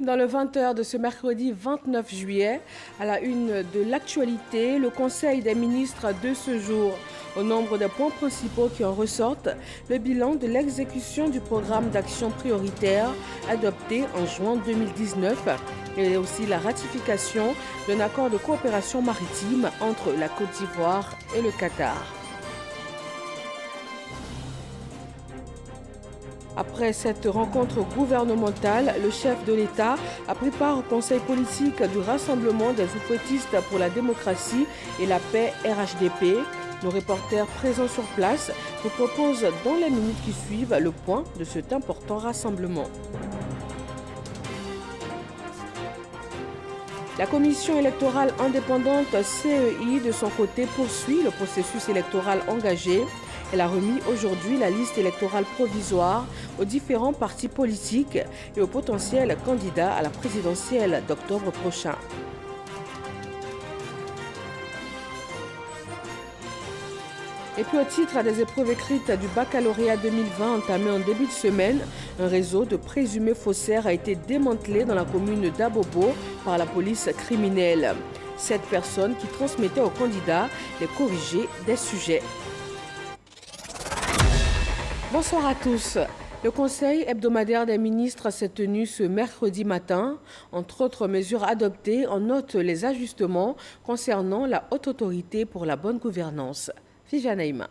Dans le 20h de ce mercredi 29 juillet, à la une de l'actualité, le Conseil des ministres de ce jour. Au nombre des points principaux qui en ressortent, le bilan de l'exécution du programme d'action prioritaire adopté en juin 2019 et aussi la ratification d'un accord de coopération maritime entre la Côte d'Ivoire et le Qatar. Après cette rencontre gouvernementale, le chef de l'État a pris part au conseil politique du Rassemblement des oufouettistes pour la démocratie et la paix RHDP. Nos reporters présents sur place nous proposent dans les minutes qui suivent le point de cet important rassemblement. La commission électorale indépendante CEI de son côté poursuit le processus électoral engagé. Elle a remis aujourd'hui la liste électorale provisoire aux différents partis politiques et aux potentiels candidats à la présidentielle d'octobre prochain. Et puis au titre des épreuves écrites du baccalauréat 2020 entamé en début de semaine, un réseau de présumés faussaires a été démantelé dans la commune d'Abobo par la police criminelle. 7 personnes qui transmettaient aux candidats les corrigés des sujets. Bonsoir à tous. Le Conseil hebdomadaire des ministres s'est tenu ce mercredi matin. Entre autres mesures adoptées, on note les ajustements concernant la Haute Autorité pour la bonne gouvernance. Fijanaïma.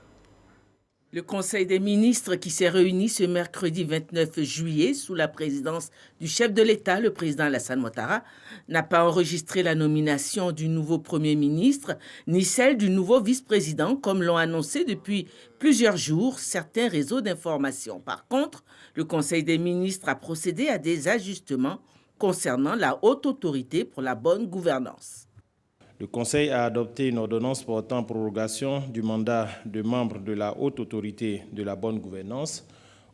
Le Conseil des ministres qui s'est réuni ce mercredi 29 juillet sous la présidence du chef de l'État, le président Alassane Ouattara, n'a pas enregistré la nomination du nouveau Premier ministre ni celle du nouveau vice-président comme l'ont annoncé depuis plusieurs jours certains réseaux d'information. Par contre, le Conseil des ministres a procédé à des ajustements concernant la Haute Autorité pour la bonne gouvernance. Le Conseil a adopté une ordonnance portant prorogation du mandat de membre de la Haute Autorité de la bonne gouvernance,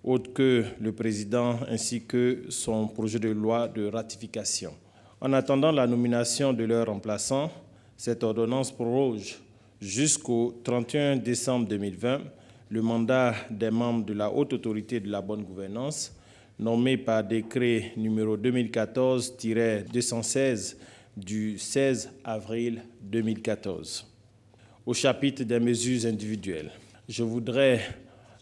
autre que le président ainsi que son projet de loi de ratification. En attendant la nomination de leur remplaçant, cette ordonnance proroge jusqu'au 31 décembre 2020 le mandat des membres de la Haute Autorité de la bonne gouvernance, nommés par décret numéro 2014-216 du 16 avril 2014. Au chapitre des mesures individuelles, je voudrais,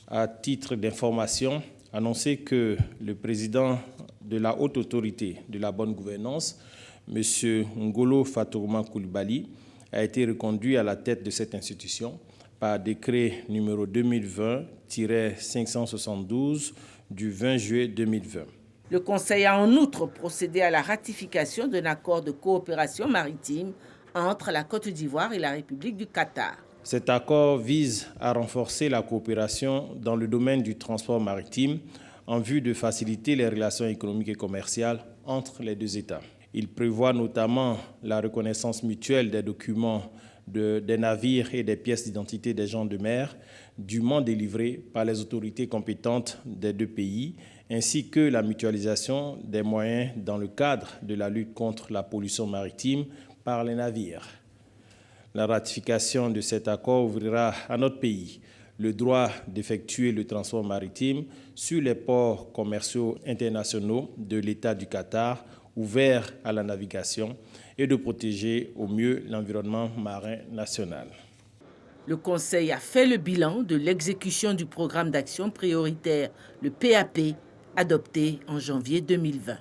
à titre d'information, annoncer que le président de la Haute Autorité de la bonne gouvernance, M. Ngolo Fatouma Coulibaly, a été reconduit à la tête de cette institution par décret numéro 2020-572 du 20 juillet 2020. Le Conseil a en outre procédé à la ratification d'un accord de coopération maritime entre la Côte d'Ivoire et la République du Qatar. Cet accord vise à renforcer la coopération dans le domaine du transport maritime en vue de faciliter les relations économiques et commerciales entre les deux États. Il prévoit notamment la reconnaissance mutuelle des documents des navires et des pièces d'identité des gens de mer dûment délivrés par les autorités compétentes des deux pays, ainsi que la mutualisation des moyens dans le cadre de la lutte contre la pollution maritime par les navires. La ratification de cet accord ouvrira à notre pays le droit d'effectuer le transport maritime sur les ports commerciaux internationaux de l'État du Qatar ouverts à la navigation et de protéger au mieux l'environnement marin national. Le Conseil a fait le bilan de l'exécution du programme d'action prioritaire, le PAP, adopté en janvier 2020.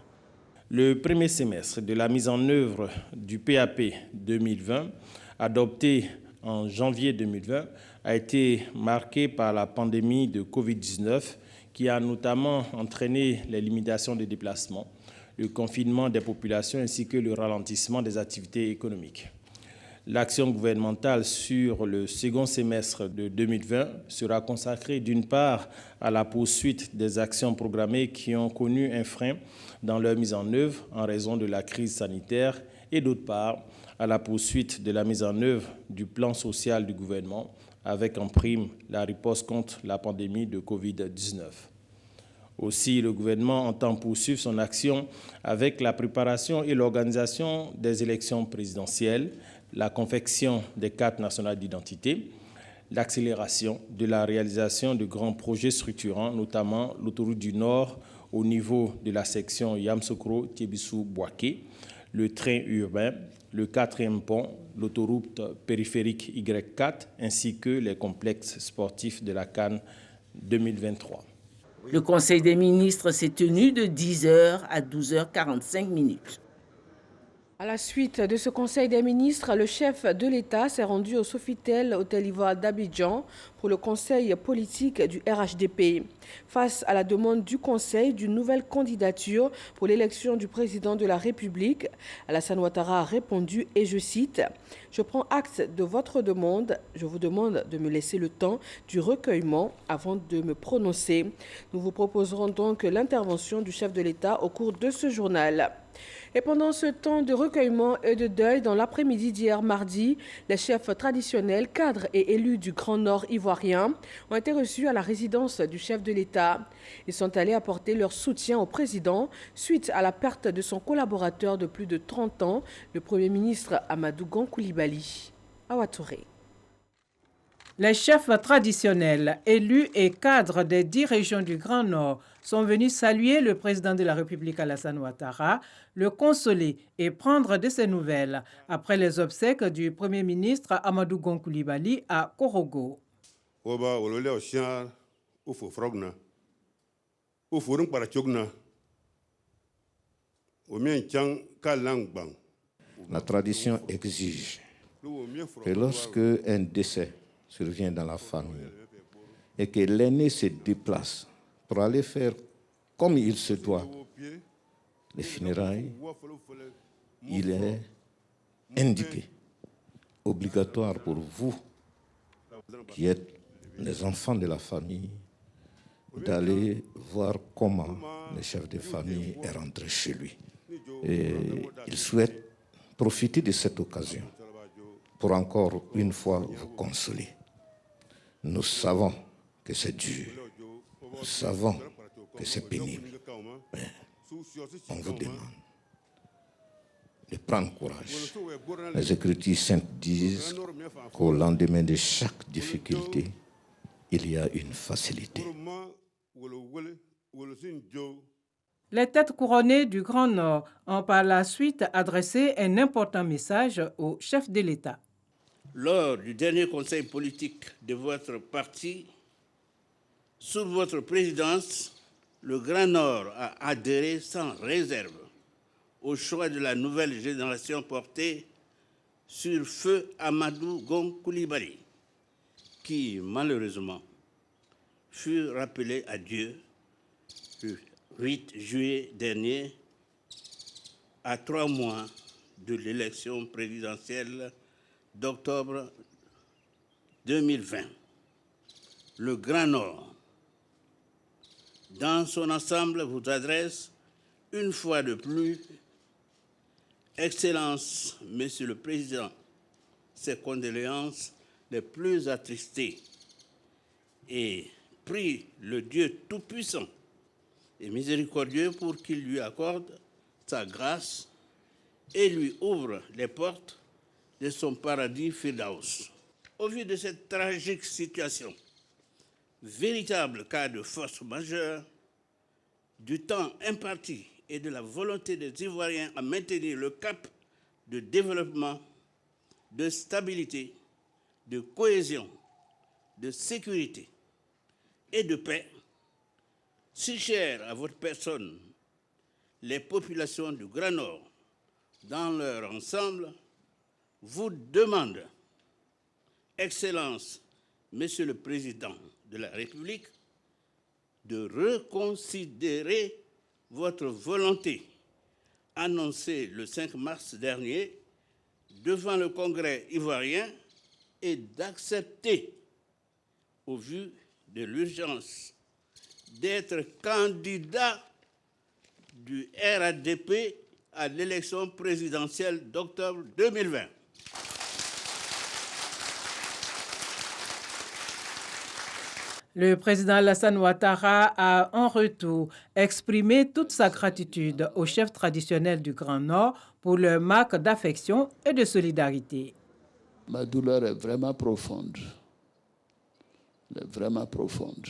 Le premier semestre de la mise en œuvre du PAP 2020, adopté en janvier 2020, a été marqué par la pandémie de Covid-19 qui a notamment entraîné les limitations des déplacements, le confinement des populations ainsi que le ralentissement des activités économiques. L'action gouvernementale sur le second semestre de 2020 sera consacrée d'une part à la poursuite des actions programmées qui ont connu un frein dans leur mise en œuvre en raison de la crise sanitaire et d'autre part à la poursuite de la mise en œuvre du plan social du gouvernement avec en prime la riposte contre la pandémie de Covid-19. Aussi, le gouvernement entend poursuivre son action avec la préparation et l'organisation des élections présidentielles, la confection des cartes nationales d'identité, l'accélération de la réalisation de grands projets structurants, notamment l'autoroute du Nord au niveau de la section Yamsoukro-Tiebissou-Boaké, le train urbain, le 4e pont, l'autoroute périphérique Y4, ainsi que les complexes sportifs de la CAN 2023. Le Conseil des ministres s'est tenu de 10h à 12h45. À la suite de ce Conseil des ministres, le chef de l'État s'est rendu au Sofitel Hôtel Ivoire d'Abidjan pour le conseil politique du RHDP. Face à la demande du Conseil d'une nouvelle candidature pour l'élection du président de la République, Alassane Ouattara a répondu, et je cite, « Je prends acte de votre demande. Je vous demande de me laisser le temps du recueillement avant de me prononcer. » Nous vous proposerons donc l'intervention du chef de l'État au cours de ce journal. Et pendant ce temps de recueillement et de deuil, dans l'après-midi d'hier mardi, les chefs traditionnels, cadres et élus du Grand Nord ivoirien ont été reçus à la résidence du chef de l'État. Ils sont allés apporter leur soutien au président suite à la perte de son collaborateur de plus de 30 ans, le Premier ministre Amadou Gon Coulibaly. Awa Touré. Les chefs traditionnels, élus et cadres des 10 régions du Grand Nord sont venus saluer le président de la République Alassane Ouattara, le consoler et prendre de ses nouvelles après les obsèques du Premier ministre Amadou Gon Coulibaly à Korogo. La tradition exige que lorsque un décès survient dans la famille et que l'aîné se déplace pour aller faire comme il se doit les funérailles, il est indiqué, obligatoire pour vous qui êtes les enfants de la famille, d'aller voir comment le chef de famille est rentré chez lui. Et il souhaite profiter de cette occasion pour encore une fois vous consoler. Nous savons que c'est dur, nous savons que c'est pénible, mais on vous demande de prendre courage. Les Écritures saintes disent qu'au lendemain de chaque difficulté, il y a une facilité. Les têtes couronnées du Grand Nord ont par la suite adressé un important message au chef de l'État. Lors du dernier conseil politique de votre parti, sous votre présidence, le Grand Nord a adhéré sans réserve au choix de la nouvelle génération portée sur feu Amadou Gon Coulibaly, qui malheureusement fut rappelé à Dieu le 8 juillet dernier, à 3 mois de l'élection présidentielle d'octobre 2020. Le Grand Nord, dans son ensemble, vous adresse une fois de plus, Excellence, Monsieur le Président, ses condoléances les plus attristées et prie le Dieu Tout-Puissant et miséricordieux pour qu'il lui accorde sa grâce et lui ouvre les portes de son paradis Firdaus. Au vu de cette tragique situation, véritable cas de force majeure, du temps imparti et de la volonté des Ivoiriens à maintenir le cap de développement, de stabilité, de cohésion, de sécurité et de paix, si cher à votre personne, les populations du Grand Nord, dans leur ensemble, vous demandent, Excellence, Monsieur le Président de la République, de reconsidérer votre volonté annoncée le 5 mars dernier devant le Congrès ivoirien et d'accepter, au vu de l'urgence, d'être candidat du RHDP à l'élection présidentielle d'octobre 2020. Le président Alassane Ouattara a en retour exprimé toute sa gratitude aux chefs traditionnels du Grand Nord pour leur marque d'affection et de solidarité. Ma douleur est vraiment profonde. Elle est vraiment profonde.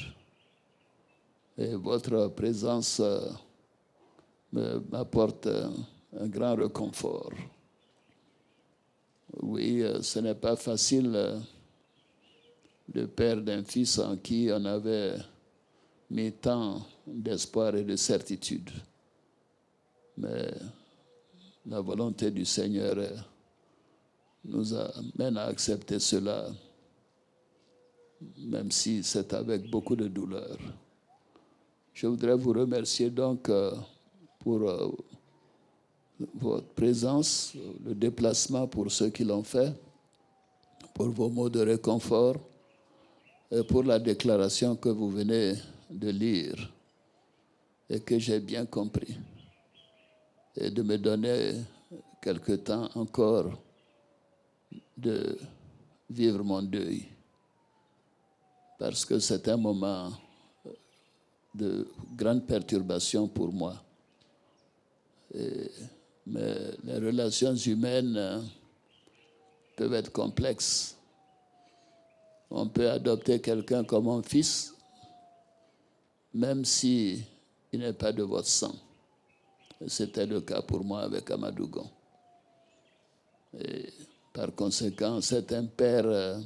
Et votre présence m'apporte un grand réconfort. Oui, ce n'est pas facile de perdre un fils en qui on avait mis tant d'espoir et de certitude. Mais la volonté du Seigneur nous amène à accepter cela, même si c'est avec beaucoup de douleur. Je voudrais vous remercier donc pour votre présence, le déplacement pour ceux qui l'ont fait, pour vos mots de réconfort et pour la déclaration que vous venez de lire et que j'ai bien compris, et de me donner quelque temps encore de vivre mon deuil, parce que c'est un moment de grande perturbation pour moi. Mais les relations humaines peuvent être complexes. On peut adopter quelqu'un comme un fils, même s'il n'est pas de votre sang. C'était le cas pour moi avec Amadou Gon. Et par conséquent, c'est un père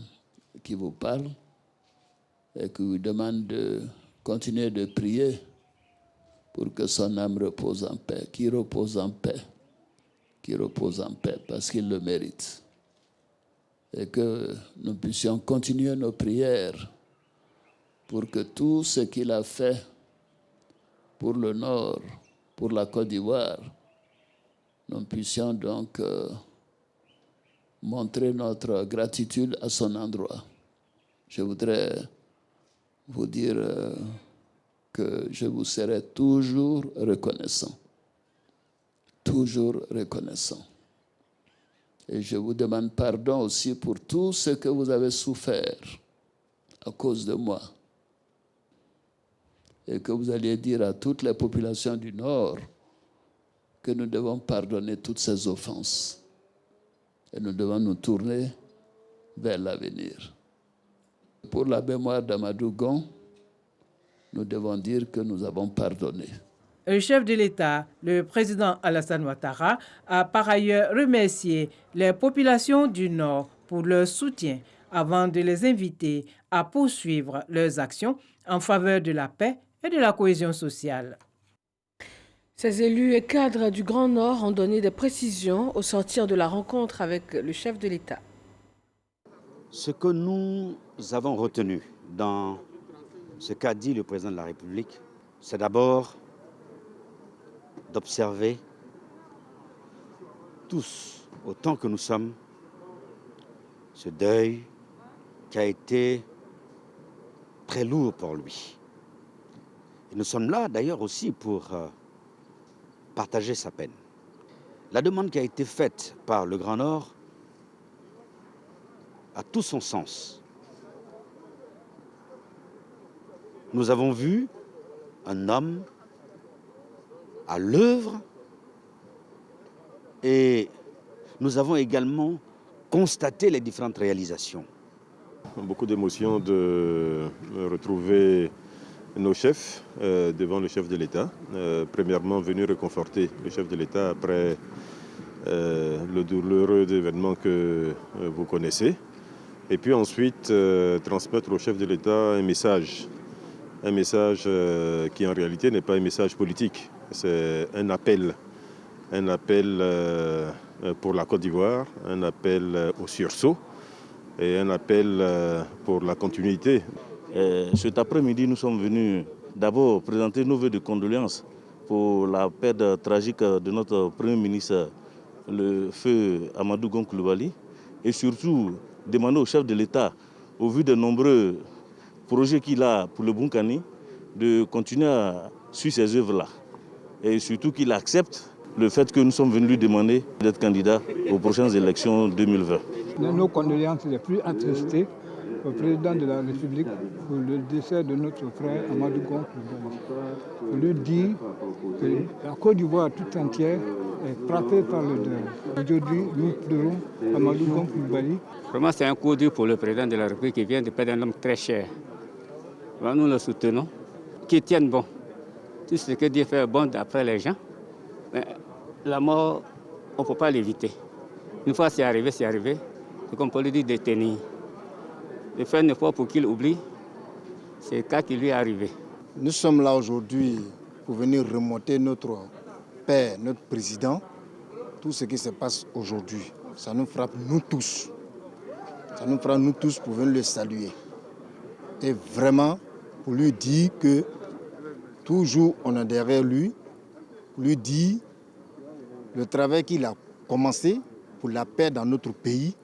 qui vous parle et qui vous demande de continuer de prier pour que son âme repose en paix, qu'il repose en paix, parce qu'il le mérite. Et que nous puissions continuer nos prières pour que tout ce qu'il a fait pour le Nord, pour la Côte d'Ivoire, nous puissions donc montrer notre gratitude à son endroit. Je voudrais vous dire que je vous serai toujours reconnaissant. Toujours reconnaissant. Et je vous demande pardon aussi pour tout ce que vous avez souffert à cause de moi. Et que vous alliez dire à toutes les populations du Nord que nous devons pardonner toutes ces offenses. Et nous devons nous tourner vers l'avenir. Pour la mémoire d'Amadou Gon, nous devons dire que nous avons pardonné. Le chef de l'État, le président Alassane Ouattara, a par ailleurs remercié les populations du Nord pour leur soutien avant de les inviter à poursuivre leurs actions en faveur de la paix et de la cohésion sociale. Ces élus et cadres du Grand Nord ont donné des précisions au sortir de la rencontre avec le chef de l'État. Ce que nous avons retenu dans ce qu'a dit le président de la République, c'est d'abord d'observer tous, autant que nous sommes, ce deuil qui a été très lourd pour lui. Et nous sommes là d'ailleurs aussi pour partager sa peine. La demande qui a été faite par le Grand Nord a tout son sens. Nous avons vu un homme à l'œuvre et nous avons également constaté les différentes réalisations. Beaucoup d'émotions de retrouver nos chefs devant le chef de l'État. Premièrement, venu réconforter le chef de l'État après le douloureux événement que vous connaissez. Et puis ensuite, transmettre au chef de l'État un message qui en réalité n'est pas un message politique. C'est un appel pour la Côte d'Ivoire, un appel au sursaut et un appel pour la continuité. Cet après-midi, nous sommes venus d'abord présenter nos vœux de condoléances pour la perte tragique de notre Premier ministre, le feu Amadou Gon Coulibaly, et surtout demander au chef de l'État, au vu des nombreux projets qu'il a pour le Bunkani, de continuer à suivre ces œuvres-là. Et surtout qu'il accepte le fait que nous sommes venus lui demander d'être candidat aux prochaines élections 2020. Nos condoléances les plus attristées au président de la République pour le décès de notre frère Amadou Gon Coulibaly. Pour lui dire que la Côte d'Ivoire tout entière est frappée par le deuil. Aujourd'hui, nous pleurons Amadou Gon Coulibaly. Vraiment, c'est un coup dur pour le président de la République qui vient de perdre un homme très cher. Nous le soutenons. qui tienne bon. Tout ce que Dieu fait bon d'après les gens. Mais la mort, on ne peut pas l'éviter. Une fois c'est arrivé, c'est arrivé. C'est comme pour lui dire de tenir. De faire un effort pour qu'il oublie, c'est le cas qui lui est arrivé. Nous sommes là aujourd'hui pour venir remonter notre père, notre président. Tout ce qui se passe aujourd'hui, ça nous frappe nous tous. Ça nous frappe nous tous pour venir le saluer. Et vraiment, pour lui dire que toujours on est derrière lui, pour lui dire le travail qu'il a commencé pour la paix dans notre pays,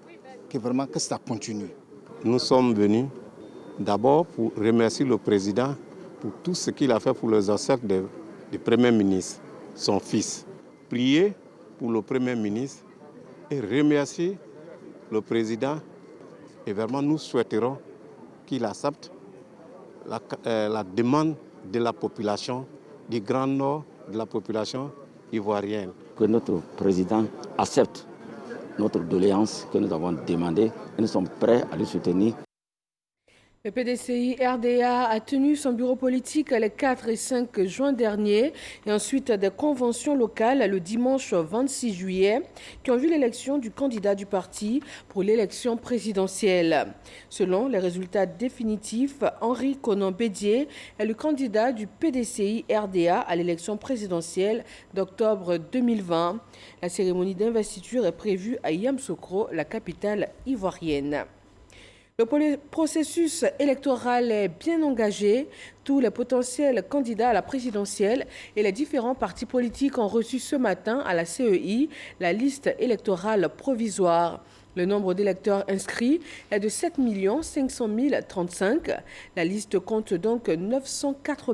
que vraiment que ça continue. Nous sommes venus d'abord pour remercier le président pour tout ce qu'il a fait pour les ancêtres du Premier ministre, son fils. Prier pour le Premier ministre et remercier le président. Et vraiment, nous souhaiterons qu'il accepte la demande de la population, du Grand Nord, de la population ivoirienne. Que notre président accepte notre doléance que nous avons demandée et nous sommes prêts à le soutenir. Le PDCI RDA a tenu son bureau politique les 4 et 5 juin dernier et ensuite des conventions locales le dimanche 26 juillet qui ont vu l'élection du candidat du parti pour l'élection présidentielle. Selon les résultats définitifs, Henri Konan Bédié est le candidat du PDCI RDA à l'élection présidentielle d'octobre 2020. La cérémonie d'investiture est prévue à Yamoussoukro, la capitale ivoirienne. Le processus électoral est bien engagé. Tous les potentiels candidats à la présidentielle et les différents partis politiques ont reçu ce matin à la CEI la liste électorale provisoire. Le nombre d'électeurs inscrits est de 7 500 035. La liste compte donc 904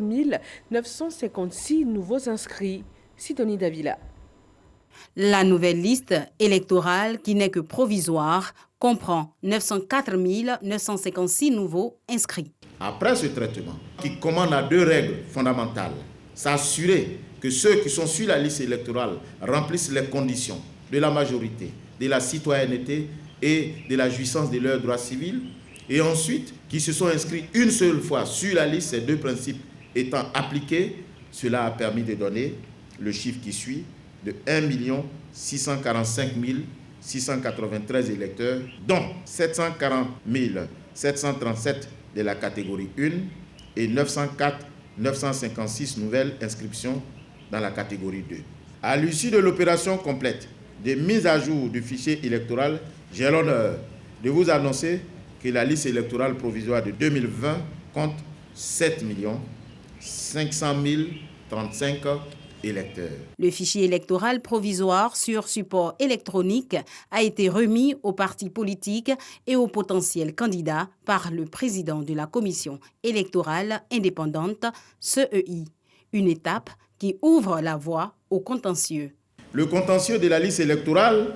956 nouveaux inscrits. Sidonie Davila. La nouvelle liste électorale, qui n'est que provisoire, comprend 904 956 nouveaux inscrits. Après ce traitement, qui commande à 2 règles fondamentales, s'assurer que ceux qui sont sur la liste électorale remplissent les conditions de la majorité, de la citoyenneté et de la jouissance de leurs droits civils, et ensuite, qui se sont inscrits une seule fois sur la liste, ces 2 principes étant appliqués, cela a permis de donner le chiffre qui suit, de 1 645 693 électeurs, dont 740 737 de la catégorie 1 et 904 956 nouvelles inscriptions dans la catégorie 2. À l'issue de l'opération complète de mise à jour du fichier électoral, j'ai l'honneur de vous annoncer que la liste électorale provisoire de 2020 compte 7 500 035 électeurs. Le fichier électoral provisoire sur support électronique a été remis aux partis politiques et aux potentiels candidats par le président de la commission électorale indépendante, CEI. Une étape qui ouvre la voie au contentieux. Le contentieux de la liste électorale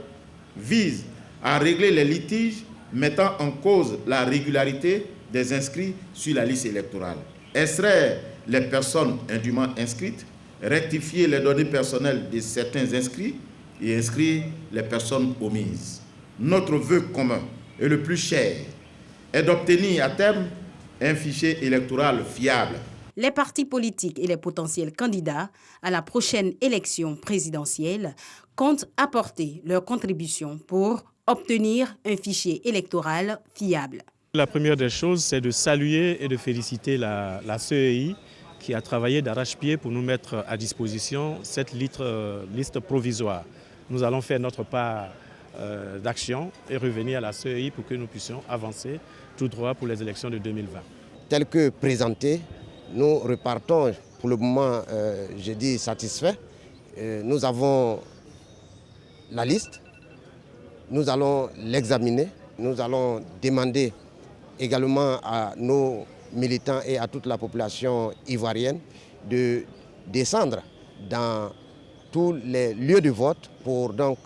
vise à régler les litiges mettant en cause la régularité des inscrits sur la liste électorale, extraire les personnes indûment inscrites, rectifier les données personnelles de certains inscrits et inscrire les personnes omises. Notre vœu commun et le plus cher est d'obtenir à terme un fichier électoral fiable. Les partis politiques et les potentiels candidats à la prochaine élection présidentielle comptent apporter leur contribution pour obtenir un fichier électoral fiable. La première des choses, c'est de saluer et de féliciter la CEI qui a travaillé d'arrache-pied pour nous mettre à disposition cette liste provisoire. Nous allons faire notre part d'action et revenir à la CEI pour que nous puissions avancer tout droit pour les élections de 2020. Tel que présenté, nous repartons pour le moment, je dis satisfait. Nous avons la liste, nous allons l'examiner, nous allons demander également à nos militants et à toute la population ivoirienne de descendre dans tous les lieux de vote pour donc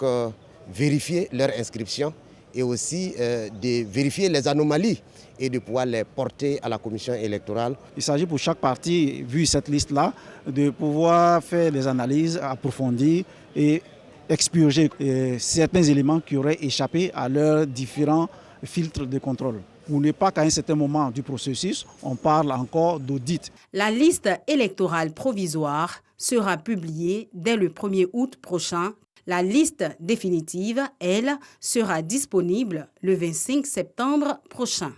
vérifier leur inscription et aussi de vérifier les anomalies et de pouvoir les porter à la commission électorale. Il s'agit pour chaque parti, vu cette liste-là, de pouvoir faire des analyses approfondies et expurger certains éléments qui auraient échappé à leurs différents filtres de contrôle. pour ne pas qu'à un certain moment du processus, on parle encore d'audit. La liste électorale provisoire sera publiée dès le 1er août prochain. La liste définitive, elle, sera disponible le 25 septembre prochain.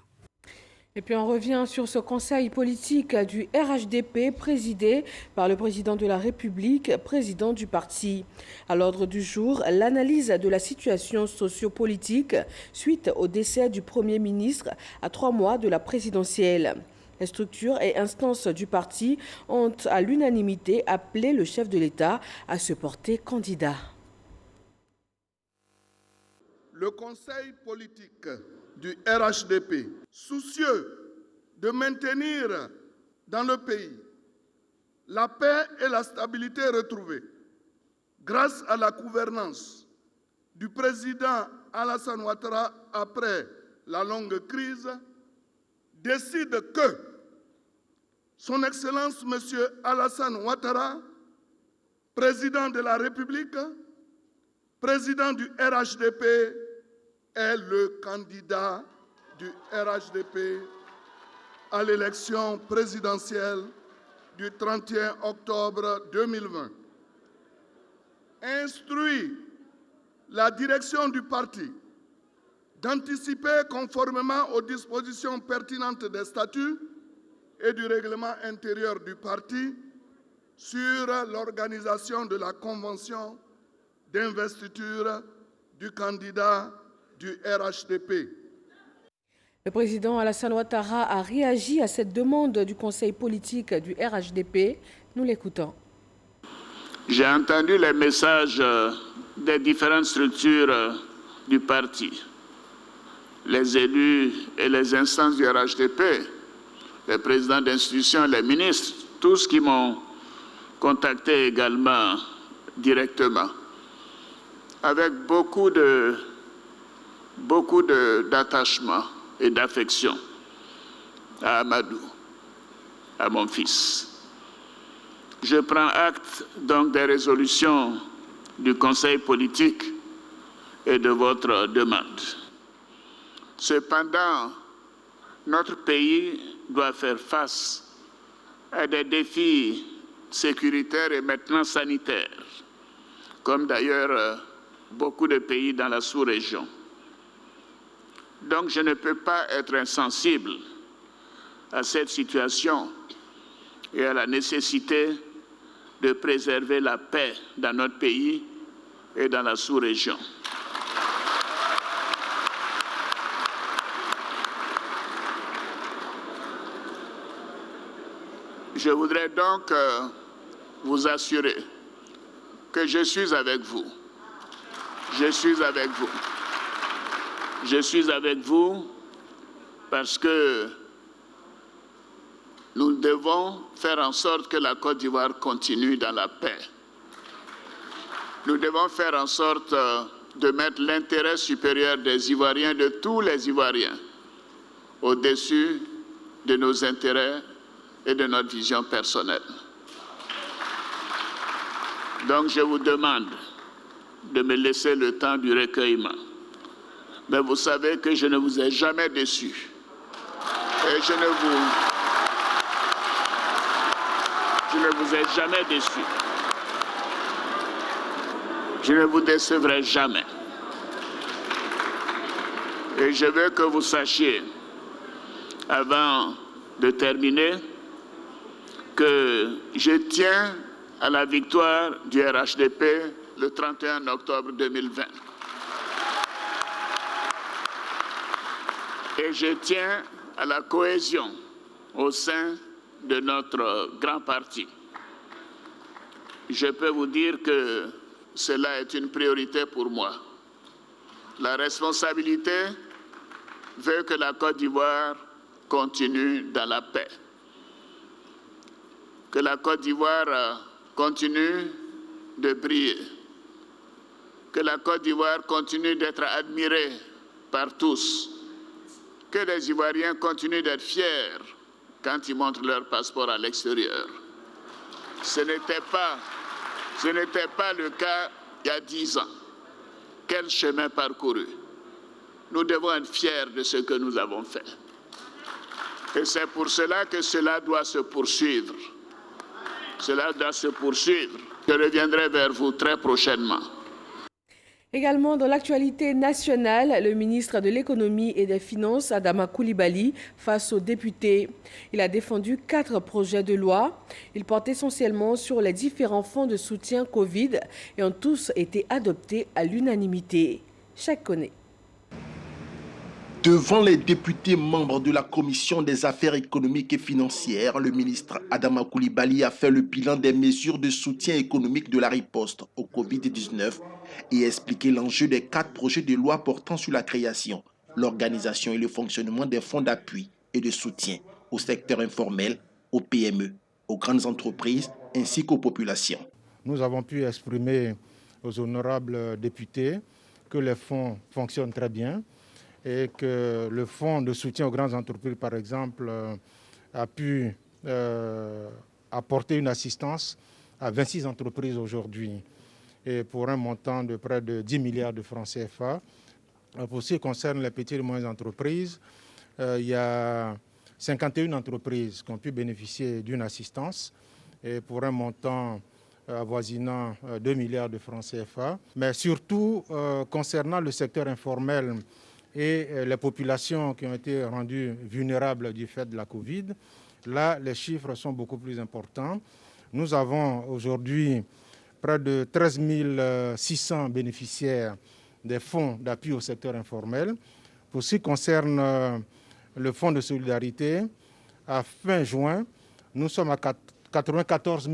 Et puis on revient sur ce conseil politique du RHDP présidé par le président de la République, président du parti. À l'ordre du jour, l'analyse de la situation sociopolitique suite au décès du Premier ministre à 3 mois de la présidentielle. Les structures et instances du parti ont à l'unanimité appelé le chef de l'État à se porter candidat. Le conseil politique du RHDP, soucieux de maintenir dans le pays la paix et la stabilité retrouvées grâce à la gouvernance du président Alassane Ouattara après la longue crise, décide que Son Excellence M. Alassane Ouattara, président de la République, président du RHDP, est le candidat du RHDP à l'élection présidentielle du 31 octobre 2020. Instruit la direction du parti d'anticiper conformément aux dispositions pertinentes des statuts et du règlement intérieur du parti sur l'organisation de la convention d'investiture du candidat du RHDP. Le président Alassane Ouattara a réagi à cette demande du conseil politique du RHDP. Nous l'écoutons. J'ai entendu les messages des différentes structures du parti, les élus et les instances du RHDP, les présidents d'institutions, les ministres, tous qui m'ont contacté également directement, avec beaucoup d'attachement et d'affection à Amadou, à mon fils. Je prends acte donc des résolutions du Conseil politique et de votre demande. Cependant, notre pays doit faire face à des défis sécuritaires et maintenant sanitaires, comme d'ailleurs beaucoup de pays dans la sous-région. Donc je ne peux pas être insensible à cette situation et à la nécessité de préserver la paix dans notre pays et dans la sous-région. Je voudrais donc vous assurer que je suis avec vous. Je suis avec vous. Je suis avec vous parce que nous devons faire en sorte que la Côte d'Ivoire continue dans la paix. Nous devons faire en sorte de mettre l'intérêt supérieur des Ivoiriens, de tous les Ivoiriens, au-dessus de nos intérêts et de notre vision personnelle. Donc je vous demande de me laisser le temps du recueillement. Mais vous savez que je ne vous ai jamais déçu. Et je ne vous ai jamais déçu. Je ne vous décevrai jamais. Et je veux que vous sachiez, avant de terminer, que je tiens à la victoire du RHDP le 31 octobre 2020. Et je tiens à la cohésion au sein de notre grand parti. Je peux vous dire que cela est une priorité pour moi. La responsabilité veut que la Côte d'Ivoire continue dans la paix. Que la Côte d'Ivoire continue de briller. Que la Côte d'Ivoire continue d'être admirée par tous. Que les Ivoiriens continuent d'être fiers quand ils montrent leur passeport à l'extérieur. Ce n'était pas le cas il y a 10 ans. Quel chemin parcouru. nous devons être fiers de ce que nous avons fait. Et c'est pour cela que cela doit se poursuivre. Cela doit se poursuivre. Je reviendrai vers vous très prochainement. Également dans l'actualité nationale, le ministre de l'économie et des finances, Adama Coulibaly, face aux députés. Il a défendu 4 projets de loi. Ils portent essentiellement sur les différents fonds de soutien Covid et ont tous été adoptés à l'unanimité. Chaque connaît. Devant les députés membres de la Commission des affaires économiques et financières, le ministre Adama Coulibaly a fait le bilan des mesures de soutien économique de la riposte au Covid-19 et expliqué l'enjeu des 4 projets de loi portant sur la création, l'organisation et le fonctionnement des fonds d'appui et de soutien au secteur informel, aux PME, aux grandes entreprises ainsi qu'aux populations. Nous avons pu exprimer aux honorables députés que les fonds fonctionnent très bien, et que le fonds de soutien aux grandes entreprises, par exemple, a pu apporter une assistance à 26 entreprises aujourd'hui, et pour un montant de près de 10 milliards de francs CFA. Pour ce qui concerne les petites et moyennes entreprises, il y a 51 entreprises qui ont pu bénéficier d'une assistance, et pour un montant avoisinant 2 milliards de francs CFA. Mais surtout, concernant le secteur informel, et les populations qui ont été rendues vulnérables du fait de la Covid, là, les chiffres sont beaucoup plus importants. Nous avons aujourd'hui près de 13 600 bénéficiaires des fonds d'appui au secteur informel. Pour ce qui concerne le fonds de solidarité, à fin juin, nous sommes à 94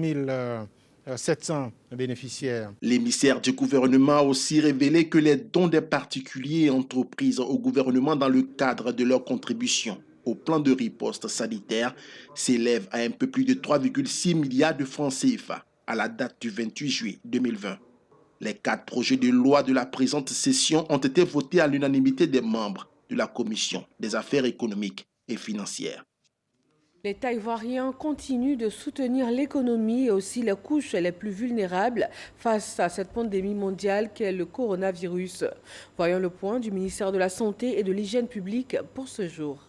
700 bénéficiaires. L'émissaire du gouvernement a aussi révélé que les dons des particuliers et entreprises au gouvernement dans le cadre de leur contribution au plan de riposte sanitaire s'élèvent à un peu plus de 3,6 milliards de francs CFA à la date du 28 juillet 2020. Les 4 projets de loi de la présente session ont été votés à l'unanimité des membres de la Commission des affaires économiques et financières. L'État ivoirien continue de soutenir l'économie et aussi les couches les plus vulnérables face à cette pandémie mondiale qu'est le coronavirus. Voyons le point du ministère de la Santé et de l'Hygiène publique pour ce jour.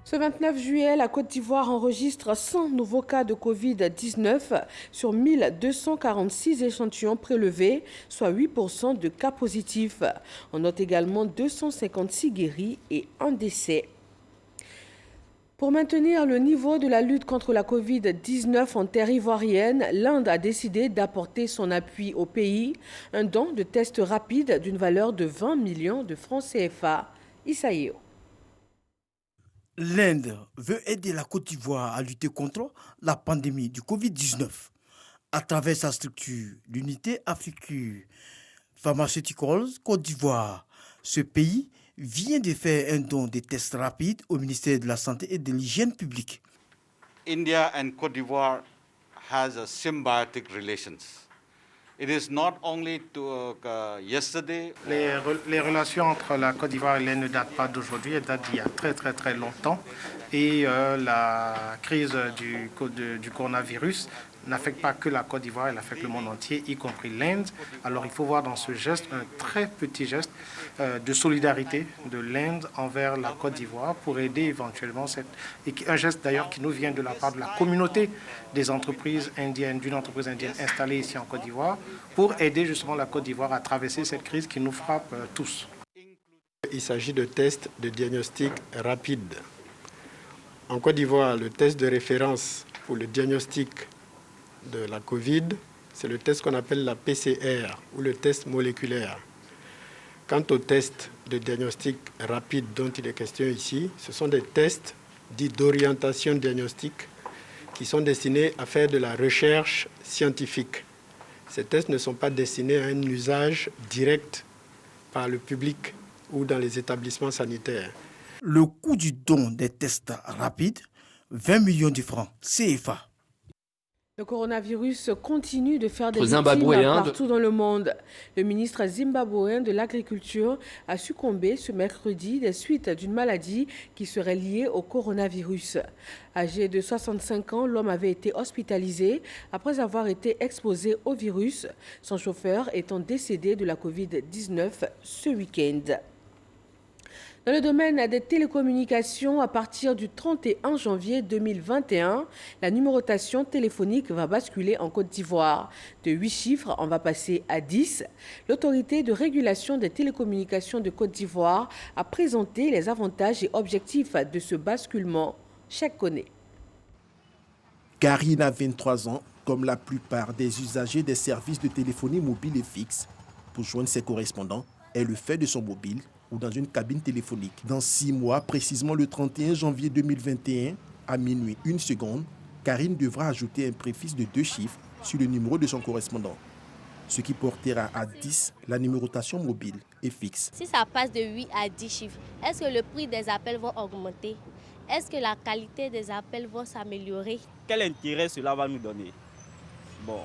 Ce 29 juillet, la Côte d'Ivoire enregistre 100 nouveaux cas de Covid-19 sur 1246 échantillons prélevés, soit 8% de cas positifs. On note également 256 guéris et 1 décès. Pour maintenir le niveau de la lutte contre la Covid-19 en terre ivoirienne, l'Inde a décidé d'apporter son appui au pays, un don de tests rapides d'une valeur de 20 millions de francs CFA. Issaïo. L'Inde veut aider la Côte d'Ivoire à lutter contre la pandémie du Covid-19 à travers sa structure, l'unité Afrique Pharmaceuticals Côte d'Ivoire. Ce pays vient de faire un don de tests rapides au ministère de la Santé et de l'Hygiène publique. India and Côte d'Ivoire has a symbiotic relations. It is not only to yesterday. Les relations entre la Côte d'Ivoire et l'Inde ne datent pas d'aujourd'hui, elles datent d'il y a très longtemps. Et la crise du coronavirus n'affecte pas que la Côte d'Ivoire, elle affecte le monde entier, y compris l'Inde. Alors il faut voir dans ce geste un très petit geste de solidarité de l'Inde envers la Côte d'Ivoire pour aider éventuellement un geste d'ailleurs qui nous vient de la part de la communauté des entreprises indiennes, d'une entreprise indienne installée ici en Côte d'Ivoire, pour aider justement la Côte d'Ivoire à traverser cette crise qui nous frappe tous. Il s'agit de tests de diagnostic rapide. En Côte d'Ivoire, le test de référence pour le diagnostic de la Covid, c'est le test qu'on appelle la PCR ou le test moléculaire. Quant au test de diagnostic rapide dont il est question ici, ce sont des tests dits d'orientation diagnostique qui sont destinés à faire de la recherche scientifique. Ces tests ne sont pas destinés à un usage direct par le public ou dans les établissements sanitaires. Le coût du don des tests rapides, 20 millions de francs CFA. Le coronavirus continue de faire des victimes partout dans le monde. Le ministre zimbabwéen de l'Agriculture a succombé ce mercredi des suites d'une maladie qui serait liée au coronavirus. Âgé de 65 ans, l'homme avait été hospitalisé après avoir été exposé au virus, son chauffeur étant décédé de la Covid-19 ce week-end. Dans le domaine des télécommunications, à partir du 31 janvier 2021, la numérotation téléphonique va basculer en Côte d'Ivoire. De 8 chiffres, on va passer à 10. L'autorité de régulation des télécommunications de Côte d'Ivoire a présenté les avantages et objectifs de ce basculement. Chaque connaît. Karine a 23 ans, comme la plupart des usagers des services de téléphonie mobile et fixe. Pour joindre ses correspondants, elle le fait de son mobile ou dans une cabine téléphonique. Dans 6 mois, précisément le 31 janvier 2021, à minuit 1 seconde, Karine devra ajouter un préfixe de 2 chiffres sur le numéro de son correspondant, ce qui portera à 10 la numérotation mobile et fixe. Si ça passe de 8 à 10 chiffres, est-ce que le prix des appels va augmenter? Est-ce que la qualité des appels va s'améliorer? Quel intérêt cela va nous donner? Bon,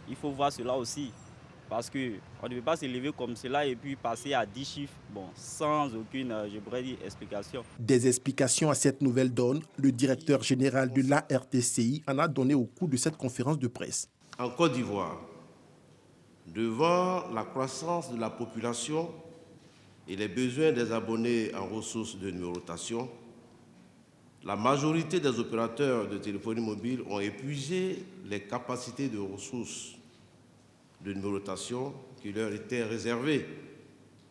il faut voir cela aussi. Parce qu'on ne peut pas s'élever comme cela et puis passer à 10 chiffres, sans aucune, je pourrais dire, explication. Des explications à cette nouvelle donne, le directeur général de l'ARTCI en a donné au cours de cette conférence de presse. En Côte d'Ivoire, devant la croissance de la population et les besoins des abonnés en ressources de numérotation, la majorité des opérateurs de téléphonie mobile ont épuisé les capacités de ressources de numérotation qui leur étaient réservées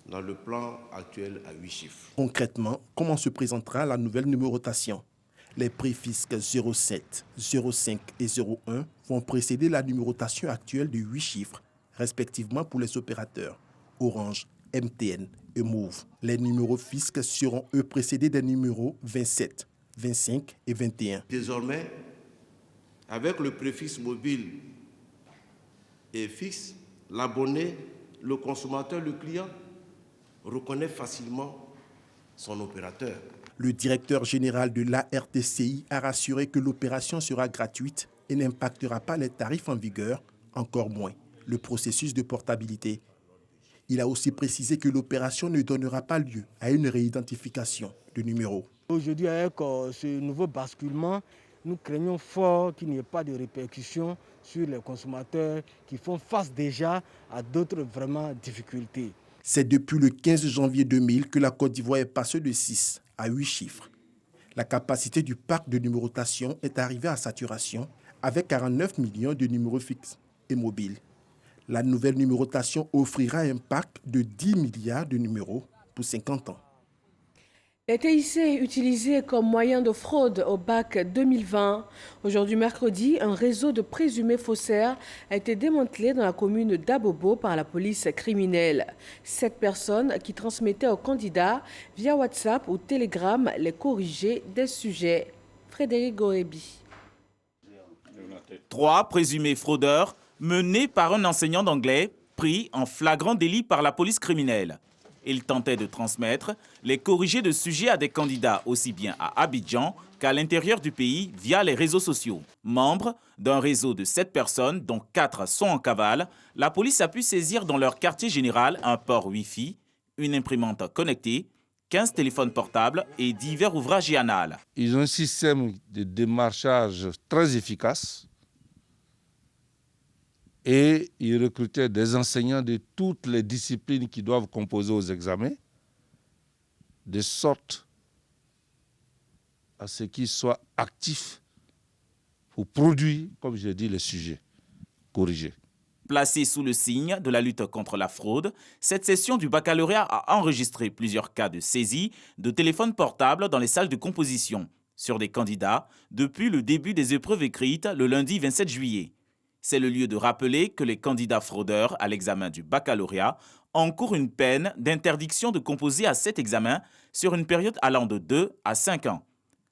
dans le plan actuel à 8 chiffres. Concrètement, comment se présentera la nouvelle numérotation? Les préfixes 07, 05 et 01 vont précéder la numérotation actuelle de 8 chiffres, respectivement pour les opérateurs Orange, MTN et Move. Les numéros fisques seront eux précédés des numéros 27, 25 et 21. Désormais, avec le préfixe mobile et fixe, l'abonné, le consommateur, le client reconnaît facilement son opérateur. Le directeur général de l'ARTCI a rassuré que l'opération sera gratuite et n'impactera pas les tarifs en vigueur, encore moins le processus de portabilité. Il a aussi précisé que l'opération ne donnera pas lieu à une réidentification de numéros. Aujourd'hui, avec ce nouveau basculement, nous craignons fort qu'il n'y ait pas de répercussions sur les consommateurs qui font face déjà à d'autres vraiment difficultés. C'est depuis le 15 janvier 2000 que la Côte d'Ivoire est passée de 6 à 8 chiffres. La capacité du parc de numérotation est arrivée à saturation avec 49 millions de numéros fixes et mobiles. La nouvelle numérotation offrira un parc de 10 milliards de numéros pour 50 ans. Les TIC utilisés comme moyen de fraude au bac 2020. Aujourd'hui mercredi, un réseau de présumés faussaires a été démantelé dans la commune d'Abobo par la police criminelle. 7 personnes qui transmettaient aux candidats via WhatsApp ou Telegram les corrigés des sujets. Frédéric Gorebi. 3 présumés fraudeurs menés par un enseignant d'anglais pris en flagrant délit par la police criminelle. Il tentait de transmettre les corrigés de sujets à des candidats aussi bien à Abidjan qu'à l'intérieur du pays via les réseaux sociaux. Membre d'un réseau de 7 personnes, dont 4 sont en cavale, la police a pu saisir dans leur quartier général un port Wi-Fi, une imprimante connectée, 15 téléphones portables et divers ouvrages et annales. Ils ont un système de démarchage très efficace. Et ils recrutaient des enseignants de toutes les disciplines qui doivent composer aux examens, de sorte à ce qu'ils soient actifs pour produire, comme je dis, les sujets corrigés. Placée sous le signe de la lutte contre la fraude, cette session du baccalauréat a enregistré plusieurs cas de saisie de téléphones portables dans les salles de composition sur des candidats depuis le début des épreuves écrites le lundi 27 juillet. C'est le lieu de rappeler que les candidats fraudeurs à l'examen du baccalauréat encourent une peine d'interdiction de composer à cet examen sur une période allant de 2 à 5 ans.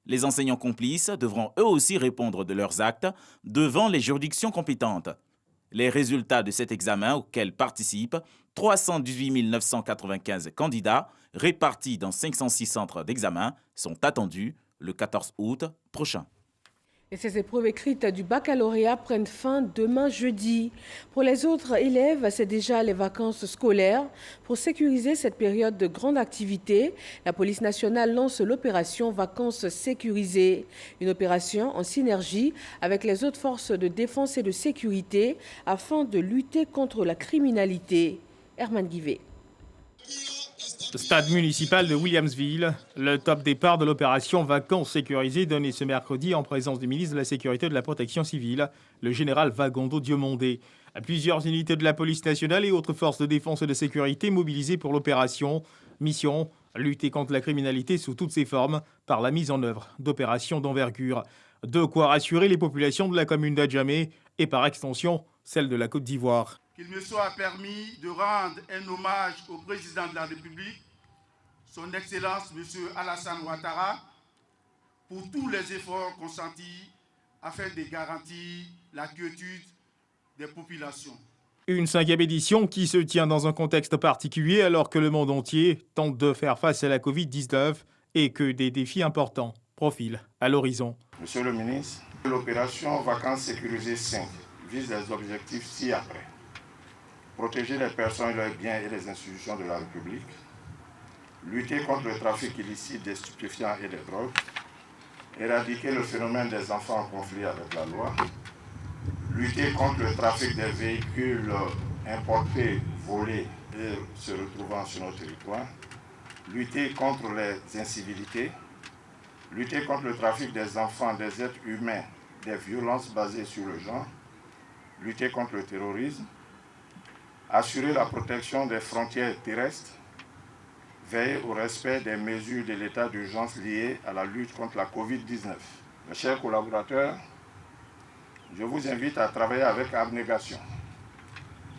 Les enseignants complices devront eux aussi répondre de leurs actes devant les juridictions compétentes. Les résultats de cet examen auquel participent 318 995 candidats répartis dans 506 centres d'examen sont attendus le 14 août prochain. Et ces épreuves écrites du baccalauréat prennent fin demain jeudi. Pour les autres élèves, c'est déjà les vacances scolaires. Pour sécuriser cette période de grande activité, la police nationale lance l'opération Vacances sécurisées. Une opération en synergie avec les autres forces de défense et de sécurité afin de lutter contre la criminalité. Herman Guivet. Stade municipal de Williamsville, le top départ de l'opération Vacances sécurisées donné ce mercredi en présence du ministre de la Sécurité et de la Protection civile, le général Vagondo Diomondé. Plusieurs unités de la police nationale et autres forces de défense et de sécurité mobilisées pour l'opération. Mission, lutter contre la criminalité sous toutes ses formes par la mise en œuvre d'opérations d'envergure. De quoi rassurer les populations de la commune d'Adjamé et par extension celle de la Côte d'Ivoire. Qu'il me soit permis de rendre un hommage au président de la République, son Excellence M. Alassane Ouattara, pour tous les efforts consentis afin de garantir la quiétude des populations. Une 5e édition qui se tient dans un contexte particulier alors que le monde entier tente de faire face à la Covid-19 et que des défis importants profilent à l'horizon. Monsieur le ministre, l'opération Vacances sécurisées 5 vise les objectifs ci-après. Protéger les personnes, leurs biens et les institutions de la République, lutter contre le trafic illicite des stupéfiants et des drogues, éradiquer le phénomène des enfants en conflit avec la loi, lutter contre le trafic des véhicules importés, volés et se retrouvant sur nos territoires, lutter contre les incivilités, lutter contre le trafic des enfants, des êtres humains, des violences basées sur le genre, lutter contre le terrorisme, assurer la protection des frontières terrestres, veiller au respect des mesures de l'état d'urgence liées à la lutte contre la Covid-19. Mes chers collaborateurs, je vous invite à travailler avec abnégation,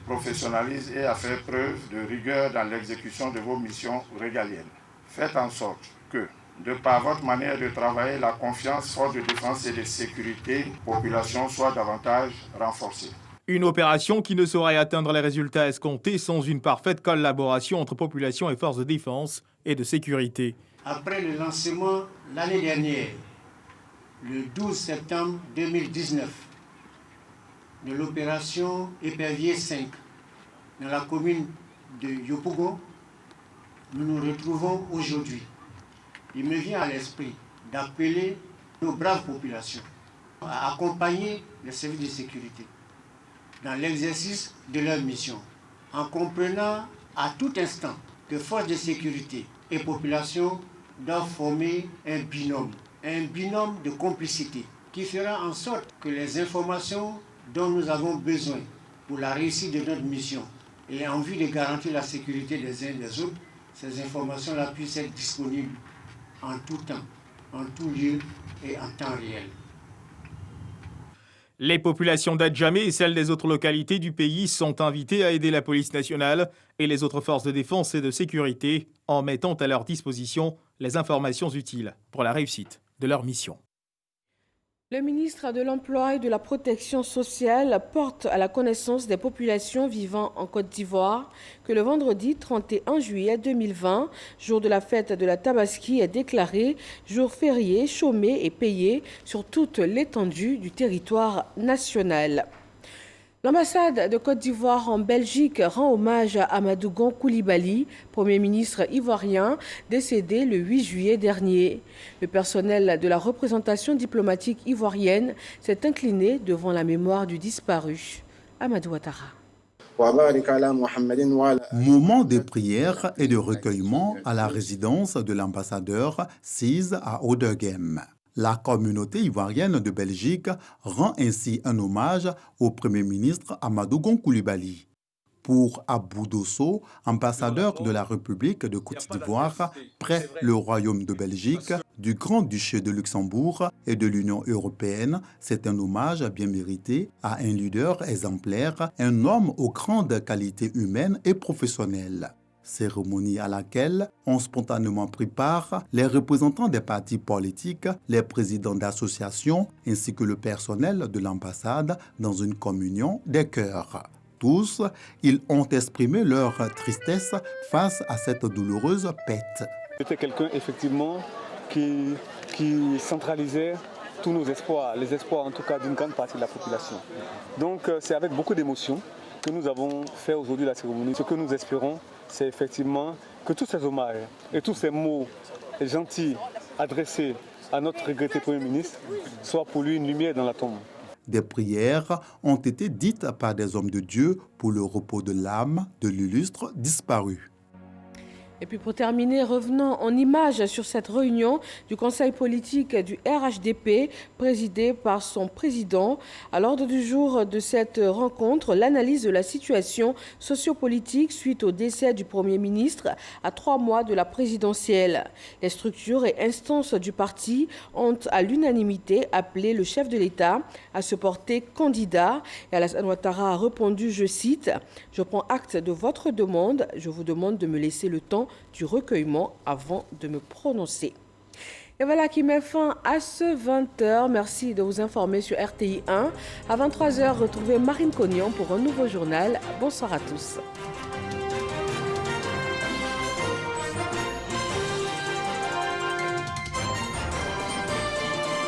professionnalisme et à faire preuve de rigueur dans l'exécution de vos missions régaliennes. Faites en sorte que, de par votre manière de travailler, la confiance force de défense et de sécurité population soit davantage renforcée. Une opération qui ne saurait atteindre les résultats escomptés sans une parfaite collaboration entre population et forces de défense et de sécurité. Après le lancement l'année dernière, le 12 septembre 2019, de l'opération Épervier 5 dans la commune de Yopougon, nous nous retrouvons aujourd'hui. Il me vient à l'esprit d'appeler nos braves populations à accompagner les services de sécurité dans l'exercice de leur mission, en comprenant à tout instant que forces de sécurité et population doivent former un binôme de complicité qui fera en sorte que les informations dont nous avons besoin pour la réussite de notre mission et en vue de garantir la sécurité des uns et des autres, ces informations-là puissent être disponibles en tout temps, en tout lieu et en temps réel. Les populations d'Adjamé et celles des autres localités du pays sont invitées à aider la police nationale et les autres forces de défense et de sécurité en mettant à leur disposition les informations utiles pour la réussite de leur mission. Le ministre de l'Emploi et de la Protection sociale porte à la connaissance des populations vivant en Côte d'Ivoire que le vendredi 31 juillet 2020, jour de la fête de la Tabaski, est déclaré jour férié, chômé et payé sur toute l'étendue du territoire national. L'ambassade de Côte d'Ivoire en Belgique rend hommage à Amadou Gon Coulibaly, Premier ministre ivoirien, décédé le 8 juillet dernier. Le personnel de la représentation diplomatique ivoirienne s'est incliné devant la mémoire du disparu. Amadou Ouattara. Moment de prière et de recueillement à la résidence de l'ambassadeur Cise à Ouderghem. La communauté ivoirienne de Belgique rend ainsi un hommage au Premier ministre Amadou Gon Coulibaly. Pour Abou Dosso, ambassadeur de la République de Côte d'Ivoire près le Royaume de Belgique, du Grand-Duché de Luxembourg et de l'Union européenne, c'est un hommage bien mérité à un leader exemplaire, un homme aux grandes qualités humaines et professionnelles. Cérémonie à laquelle ont spontanément pris part les représentants des partis politiques, les présidents d'associations ainsi que le personnel de l'ambassade dans une communion des cœurs. Tous, ils ont exprimé leur tristesse face à cette douloureuse perte. C'était quelqu'un effectivement qui centralisait tous nos espoirs, les espoirs en tout cas d'une grande partie de la population. Donc c'est avec beaucoup d'émotion que nous avons fait aujourd'hui la cérémonie. Ce que nous espérons, c'est effectivement que tous ces hommages et tous ces mots gentils adressés à notre regretté Premier ministre soient pour lui une lumière dans la tombe. Des prières ont été dites par des hommes de Dieu pour le repos de l'âme de l'illustre disparu. Et puis pour terminer, revenons en images sur cette réunion du conseil politique du RHDP présidé par son président. À l'ordre du jour de cette rencontre, l'analyse de la situation sociopolitique suite au décès du Premier ministre à 3 mois de la présidentielle. Les structures et instances du parti ont à l'unanimité appelé le chef de l'État à se porter candidat. Et Alassane Ouattara a répondu, je cite, « Je prends acte de votre demande, je vous demande de me laisser le temps du recueillement avant de me prononcer. » Et voilà qui met fin à ce 20h. Merci de vous informer sur RTI 1. À 23h, retrouvez Marine Cognon pour un nouveau journal. Bonsoir à tous.